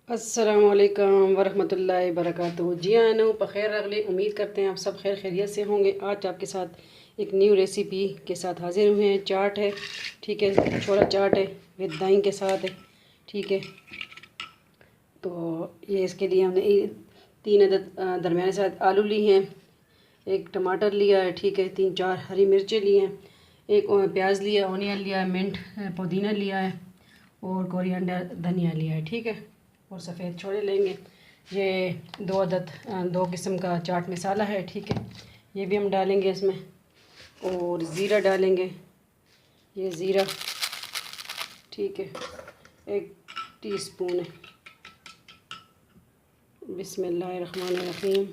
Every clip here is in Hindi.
अस्सलामुअलैकुम वरहमतुल्लाहि वबरकातुहू। जी आनू बख़ैर अगले उम्मीद करते हैं आप सब खैर खैरियत से होंगे। आज आपके साथ एक न्यू रेसिपी के साथ हाज़िर हुए हैं। चाट है, ठीक है, छोला चाट है विद दही के साथ है, ठीक है। तो ये इसके लिए हमने 3 अदद दरमियाने साइज़ आलू लिए हैं, एक टमाटर लिया है, ठीक है, 3-4 हरी मिर्चें लिए हैं, एक प्याज लिया, ऑनियन लिया है, मिंट पुदीना लिया है और कोरिएंडर धनिया लिया है, ठीक है। और सफ़ेद छोले लेंगे। ये 2 अदद 2 किस्म का चाट मसाला है, ठीक है, ये भी हम डालेंगे इसमें। और ज़ीरा डालेंगे, ये ज़ीरा, ठीक है, 1 टीस्पून है। बिस्मिल्लाहिर्रहमानिर्रहीम।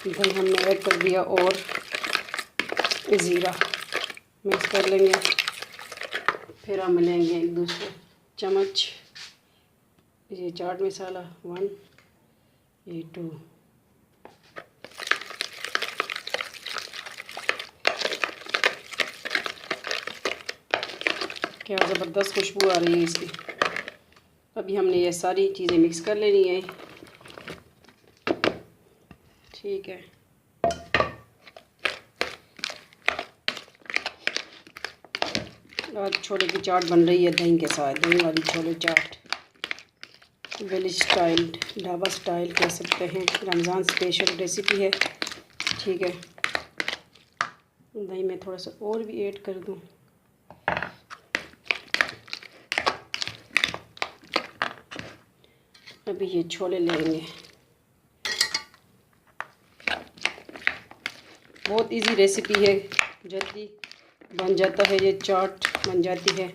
दही हमने ऐड कर दिया और ज़ीरा मिक्स कर लेंगे। फिर हम लेंगे एक दूसरे चम्मच ये चाट मसाला 1, ये 2, क्या ज़बरदस्त खुशबू आ रही है इसकी। अभी हमने ये सारी चीज़ें मिक्स कर लेनी है, ठीक है। आज छोले की चाट बन रही है दही के साथ, दही वाली छोले चाट, विलेज स्टाइल, ढाबा स्टाइल कह सकते हैं। रमज़ान स्पेशल रेसिपी है, ठीक है। दही में थोड़ा सा और भी ऐड कर दूं। अभी ये छोले लेंगे। बहुत इजी रेसिपी है, जल्दी बन जाता है, ये चाट बन जाती है।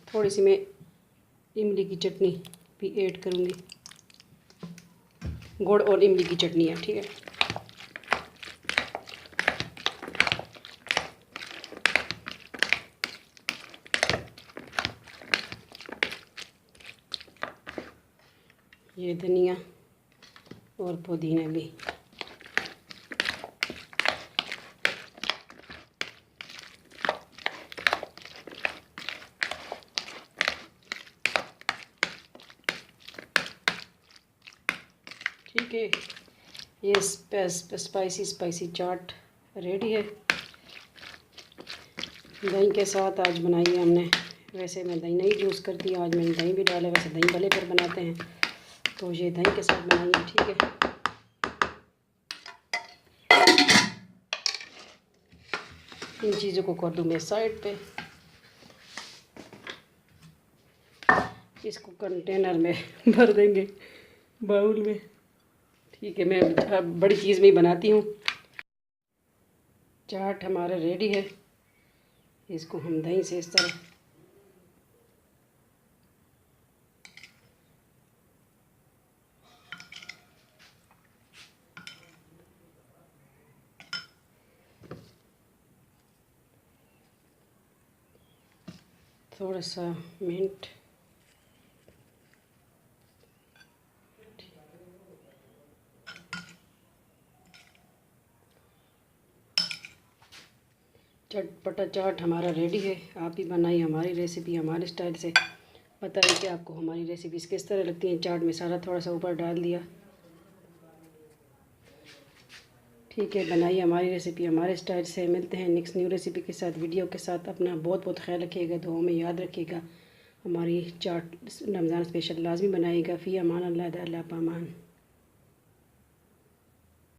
थोड़ी सी मैं इमली की चटनी भी ऐड करूँगी, गुड़ और इमली की चटनी है, ठीक है। ये धनिया और पुदीना भी, ठीक है। ये स्पाइसी चाट रेडी है। दही के साथ आज बनाई है हमने। वैसे मैं दही नहीं यूज़ करती, आज मैंने दही भी डाला। वैसे दही भले पर बनाते हैं, तो ये दही के साथ बनाई है, ठीक है। इन चीज़ों को कर दूँ मैं साइड पे। इसको कंटेनर में भर देंगे, बाउल में, ठीक है। मैं बड़ी चीज़ में ही बनाती हूँ। चाट हमारा रेडी है। इसको हम दही से इस तरह थोड़ा सा मिंट, चटपटा चाट हमारा रेडी है। आप ही बनाइए हमारी रेसिपी हमारे स्टाइल से। बताइए कि आपको हमारी रेसिपीज़ किस तरह लगती हैं। चाट मसाला थोड़ा सा ऊपर डाल दिया, ठीक है। बनाइए हमारी रेसिपी हमारे स्टाइल से। मिलते हैं नेक्स्ट न्यू रेसिपी के साथ, वीडियो के साथ। अपना बहुत बहुत ख्याल रखिएगा, दुआओं में याद रखिएगा। हमारी चाट रमज़ान स्पेशल लाजमी बनाइएगा। फ़ी अमान अल्लाह, अल्लाह पामान।